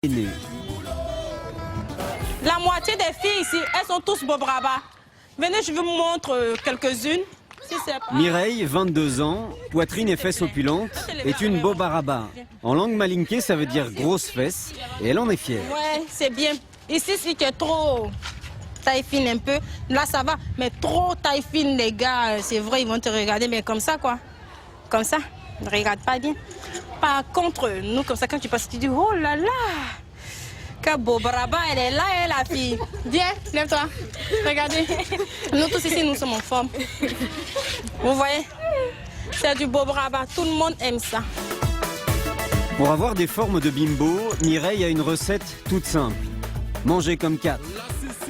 née. La moitié des filles ici, elles sont tous Bobraba. Venez, je vous montre quelques-unes. Si Mireille, 22 ans, poitrine et fesses opulentes, est une Bobaraba. En langue malinké, ça veut dire grosse fesse, et elle en est fière. Ouais, c'est bien. Ici, si tu es trop taille fine un peu, là ça va. Mais trop taille fine, les gars, c'est vrai, ils vont te regarder, mais comme ça, quoi. Comme ça, ne regarde pas bien. Par contre, nous, comme ça, quand tu passes, tu dis, oh là là, que Bobaraba, elle est là, elle, la fille. Viens, lève-toi. Regardez. Nous tous ici, nous sommes en forme. Vous voyez? C'est du Bobaraba. Tout le monde aime ça. Pour avoir des formes de bimbo, Mireille a une recette toute simple. Manger comme 4.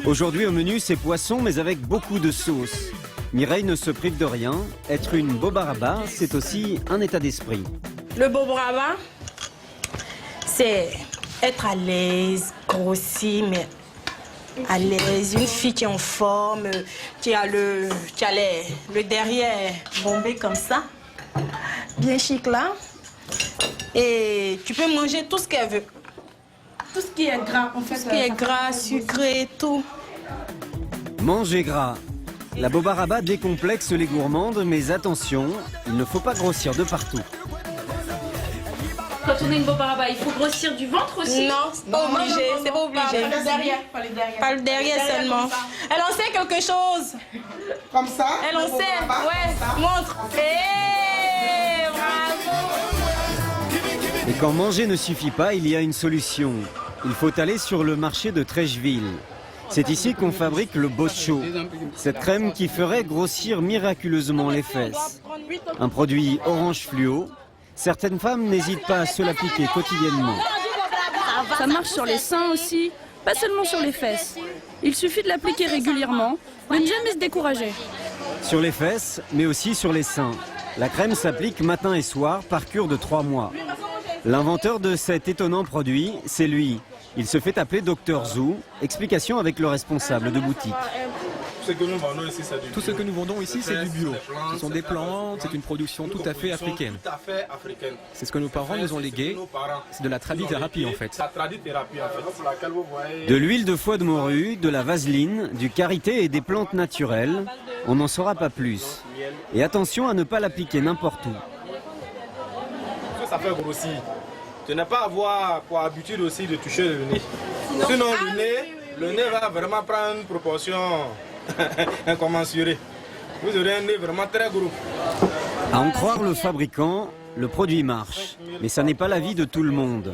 Aujourd'hui au menu, c'est poisson, mais avec beaucoup de sauce. Mireille ne se prive de rien. Être une Bobaraba, c'est aussi un état d'esprit. Le Bobaraba, c'est être à l'aise, grossi, mais à l'aise. Une fille qui est en forme, qui a le derrière bombé comme ça, bien chic là. Et tu peux manger tout ce qu'elle veut. Tout ce qui est gras, en fait. Tout ce qui est gras, sucré, tout. Manger gras. La Bobaraba décomplexe les gourmandes, mais attention, il ne faut pas grossir de partout. Quand on est une Bobaraba, il faut grossir du ventre aussi? Non, c'est pas obligé, c'est pas obligé. Pas le derrière. Pas le derrière seulement. Elle en sait quelque chose. Comme ça. Elle en sait, ouais, montre. Et bravo. Et quand manger ne suffit pas, il y a une solution. Il faut aller sur le marché de Trècheville. C'est ici qu'on fabrique le bocho, cette crème qui ferait grossir miraculeusement les fesses. Un produit orange fluo. Certaines femmes n'hésitent pas à se l'appliquer quotidiennement. Ça marche sur les seins aussi, pas seulement sur les fesses. Il suffit de l'appliquer régulièrement, de ne jamais se décourager. Sur les fesses, mais aussi sur les seins. La crème s'applique matin et soir par cure de 3 mois. L'inventeur de cet étonnant produit, c'est lui. Il se fait appeler Dr Zou. Explication avec le responsable de boutique. Tout ce que nous vendons ici, c'est du bio. Ce sont des plantes, c'est une production tout à fait africaine. C'est ce que nos parents nous ont légué. C'est de la tradithérapie en fait. De l'huile de foie de morue, de la vaseline, du karité et des plantes naturelles. On n'en saura pas plus. Et attention à ne pas l'appliquer n'importe où. Ça fait grossir. Tu n'as pas à avoir pour habitude aussi de toucher le nez. Sinon le nez va vraiment prendre une proportion incommensurée. Vous aurez un nez vraiment très gros. À en croire le fabricant, le produit marche. Mais ça n'est pas l'avis de tout le monde.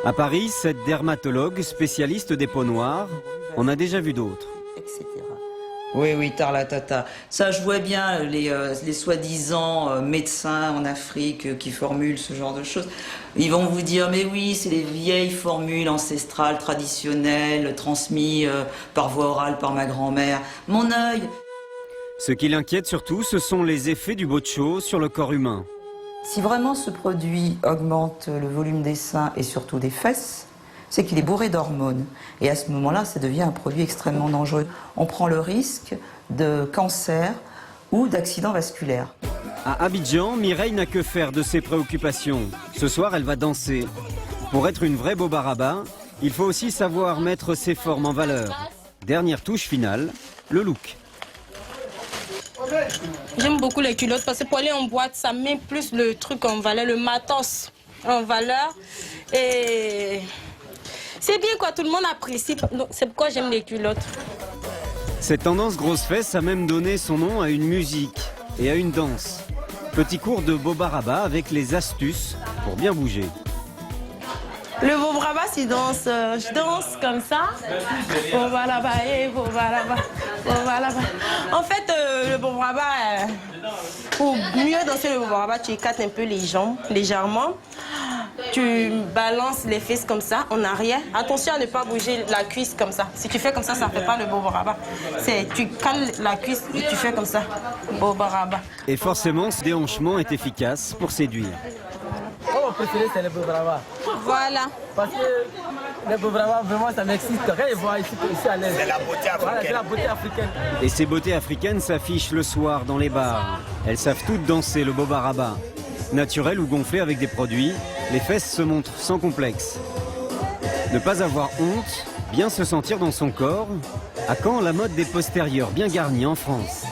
À Paris, cette dermatologue, spécialiste des peaux noires, en a déjà vu d'autres. Etc. Oui, tarlatata. Ça, je vois bien les soi-disant médecins en Afrique qui formulent ce genre de choses. Ils vont vous dire, mais oui, c'est les vieilles formules ancestrales, traditionnelles, transmises par voie orale par ma grand-mère. Mon œil. Ce qui l'inquiète surtout, ce sont les effets du bocho sur le corps humain. Si vraiment ce produit augmente le volume des seins et surtout des fesses, c'est qu'il est bourré d'hormones. Et à ce moment-là, ça devient un produit extrêmement dangereux. On prend le risque de cancer ou d'accident vasculaire. À Abidjan, Mireille n'a que faire de ses préoccupations. Ce soir, elle va danser. Pour être une vraie Bobaraba, il faut aussi savoir mettre ses formes en valeur. Dernière touche finale, le look. J'aime beaucoup les culottes parce que pour aller en boîte, ça met plus le truc en valeur, le matos en valeur. Et c'est bien quoi, tout le monde apprécie. C'est pourquoi j'aime les culottes. Cette tendance grosse fesse a même donné son nom à une musique et à une danse. Petit cours de Bobaraba avec les astuces pour bien bouger. Le Bobaraba, je danse comme ça. Bobaraba et Bobaraba, Bobaraba. En fait, le Bobaraba, pour mieux danser le Bobaraba, tu écartes un peu les jambes légèrement. Tu balances les fesses comme ça, en arrière. Attention à ne pas bouger la cuisse comme ça. Si tu fais comme ça ne fait pas le Bobaraba. Tu cales la cuisse et tu fais comme ça, Bobaraba. Et forcément, ce déhanchement est efficace pour séduire. Mon préféré, c'est le Bobaraba. Voilà. Parce que le Bobaraba, vraiment, ça m'excite. Rien à voir ici à l'aise. C'est la beauté africaine. Voilà, c'est la beauté africaine. Et ces beautés africaines s'affichent le soir dans les bars. Elles savent toutes danser le Bobaraba. Naturel ou gonflé avec des produits, les fesses se montrent sans complexe. Ne pas avoir honte, bien se sentir dans son corps, à quand la mode des postérieurs bien garnis en France?